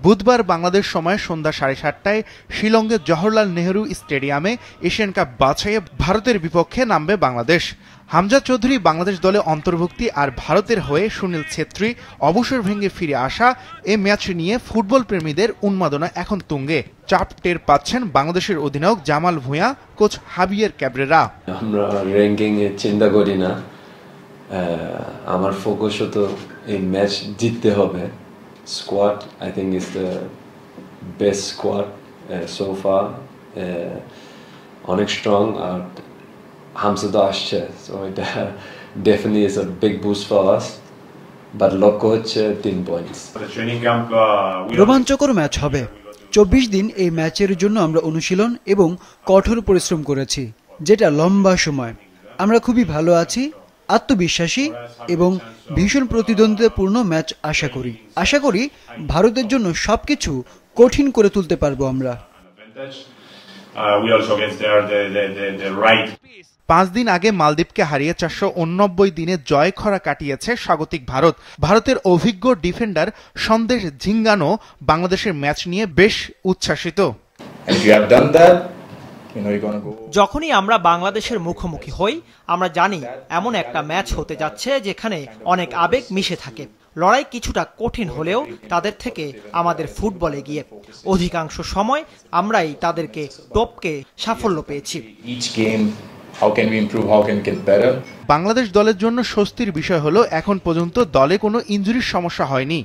বুধবার বাংলাদেশ সময় সন্ধ্যা 7:30টায় শিলংয়ের জওহরলাল নেহরু স্টেডিয়ামে এশিয়ান কাপ বাছাইয়ে ভারতের বিপক্ষে নামবে বাংলাদেশ। হামজা চৌধুরী বাংলাদেশ দলে অন্তর্ভুক্তি আর ভারতের হয়ে সুনীল ছেত্রী অবসর ভেঙে ফিরে আসা এ ম্যাচ নিয়ে ফুটবল প্রেমীদের উন্মাদনা এখন তুঙ্গে। চাপ টের পাচ্ছেন বাংলাদেশের অধিনায়ক জামাল ভুঁইয়া, কোচ হাবিয়ের ক্যাব্রেরা। আমরা র্যাঙ্কিং এ চিন্তা করি না, আমার ফোকাস তো এই ম্যাচ জিততে হবে। Squad I think is the best squad so far, অনেক স্ট্রং। আর হামজা তো আসছে, সো এটা definitely is a big boost for us, but লক্ষ্য হচ্ছে 3 পয়েন্টস। রোমাঞ্চকর ম্যাচ হবে। 24 দিন এই ম্যাচের জন্য আমরা অনুশীলন এবং কঠোর পরিশ্রম করেছি, যেটা লম্বা সময়। আমরা খুবই ভালো আছি, আত্মবিশ্বাসী এবং ভীষণ প্রতিদ্বন্দ্বিতাপূর্ণ ম্যাচ আশা করি ভারতের জন্য সবকিছু কঠিন করে তুলতে পারবো আমরা। 5 দিন আগে মালদ্বীপকে হারিয়ে 489 দিনে জয় খরা কাটিয়েছে স্বাগতিক ভারত। ভারতের অভিজ্ঞ ডিফেন্ডার সন্দেশ ঝিঙ্গানো বাংলাদেশের ম্যাচ নিয়ে বেশ উচ্ছ্বাসিত। যখনই আমরা বাংলাদেশের মুখোমুখি হই, আমরা জানি এমন একটা ম্যাচ হতে যাচ্ছে যেখানে অনেক আবেগ মিশে থাকে। লড়াই কিছুটা কঠিন হলেও তাদের থেকে আমাদের ফুটবল এগিয়ে। অধিকাংশ সময় আমরাই তাদেরকে টপকে সাফল্য পেয়েছি। বাংলাদেশ দলের জন্য স্বস্তির বিষয় হলো এখন পর্যন্ত দলে কোনো ইনজুরির সমস্যা হয়নি।